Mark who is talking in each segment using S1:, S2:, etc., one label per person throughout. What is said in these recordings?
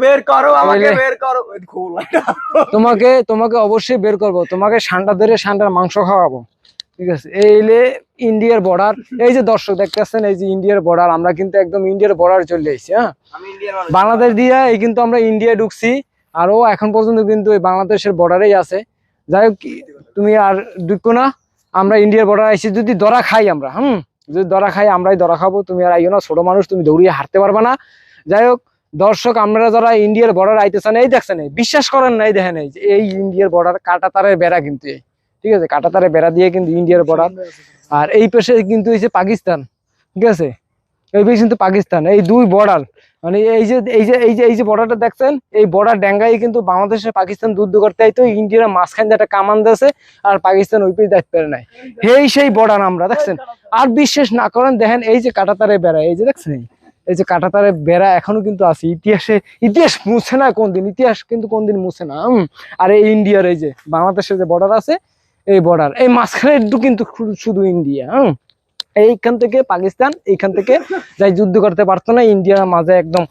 S1: বের করো, আমাকে বের করো।
S2: তোমাকে তোমাকে অবশ্যই বের করব, তোমাকে সান্ডা ধরে সান্ডার মাংস খাওয়াবো, ঠিক আছে? এইলে ইন্ডিয়ার বর্ডার, এই যে দর্শক দেখতেছেন, এই যে ইন্ডিয়ার বর্ডার, আমরা কিন্তু একদম ইন্ডিয়ার বর্ডার চলে এসেছি। হ্যাঁ,
S1: আমি ইন্ডিয়ার মানুষ।
S2: বাংলাদেশ দিয়ে এই কিন্তু আমরা ইন্ডিয়ায় ঢুকছি, আরো এখন পর্যন্ত কিন্তু এই বাংলাদেশের বর্ডারেই আছে। যাই হোক, তুমি আর ঢুকো না, আমরা ইন্ডিয়ার বর্ডার আইছি। যদি ধরা খাই আমরা, যদি ধরা খাই, আমরাই ধরা খাবো, তুমি আর আইও না, ছোট মানুষ, তুমি দৌড়িয়ে হারতে পারবা না। যাই হোক দর্শক, আমরা যারা ইন্ডিয়ার বর্ডার আইতেছেন, এই দেখছেন, এই বিশ্বাস করেন না, এই দেখেন, এই যে এই ইন্ডিয়ার বর্ডার কাটা তারের বেড়া কিন্তু, এই ঠিক আছে, কাটা তারের বেড়া দিয়ে কিন্তু ইন্ডিয়ার বর্ডার। আর এই পাশে কিন্তু হচ্ছে পাকিস্তান, ঠিক আছে, এই পাশে কিন্তু পাকিস্তান, এই দুই বর্ডার, মানে এই যে বর্ডারটা দেখছেন, এই বর্ডার ড্যাঙ্গাই কিন্তু বাংলাদেশে পাকিস্তান যুদ্ধ করতে আইতো, ইন্ডিয়ার মাঝখান দিয়ে একটা কামান দিয়েছে, আর পাকিস্তান ওই পেয়ে দেখতে পারে নাই। সেই বর্ডার আমরা দেখছেন। আর বিশ্বাস না করেন, দেখেন এই যে কাঁটাতারে বেড়া, এই যে দেখছেন, এই যে কাঁটাতারে বেড়া এখনো কিন্তু আছে। ইতিহাস মুছে না কোনদিন, ইতিহাস কিন্তু কোনদিন মুছে না। আর এই ইন্ডিয়ার এই যে বাংলাদেশের যে বর্ডার আছে, এই বর্ডার, এই মাঝখানে কিন্তু শুধু ইন্ডিয়া। এইখান থেকে পাকিস্তান, এইখান থেকে যাই যুদ্ধ করতে পারতো না, ইন্ডিয়ার মাঝে একদম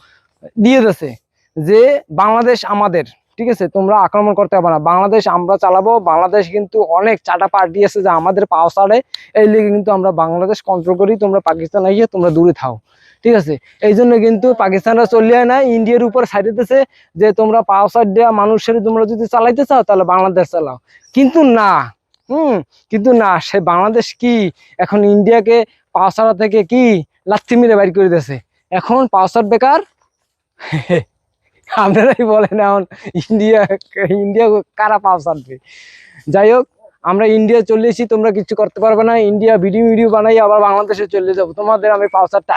S2: দিয়ে দিয়েছে যে বাংলাদেশ আমাদের, ঠিক আছে, তোমরা আক্রমণ করতে পারবে না, বাংলাদেশ আমরা চালাবো। বাংলাদেশ কিন্তু অনেক চাটা পার্টি আছে যে আমাদের পাও ছাড়ে, এই লিগে কিন্তু আমরা বাংলাদেশ কন্ট্রোল করি, তোমরা পাকিস্তান আইয়ে তোমরা দূরে থাও, ঠিক আছে। এই জন্য কিন্তু পাকিস্তানরা চলিয়ে না ইন্ডিয়ার উপর সাইড দিতেছে যে তোমরা পাও সাইড দেওয়া মানুষের তোমরা যদি চালাইতে চাও তাহলে বাংলাদেশ চালাও। কিন্তু না, কিন্তু না, সে বাংলাদেশ কি এখন ইন্ডিয়াকে পাওসারা থেকে কি লাথি মেরে বাইর করে দিয়েছে, এখন পাওসার বেকার। আপনারাই বলেন এখন ইন্ডিয়া ইন্ডিয়া কারা পাওসারবে। যাই হোক, আমরা ইন্ডিয়া চলে এসেছি, তোমরা কিছু করতে পারবে না। ইন্ডিয়া ভিডিও বানাই আবার বাংলাদেশে চলে যাবো, তোমাদের আমি পাওসারটা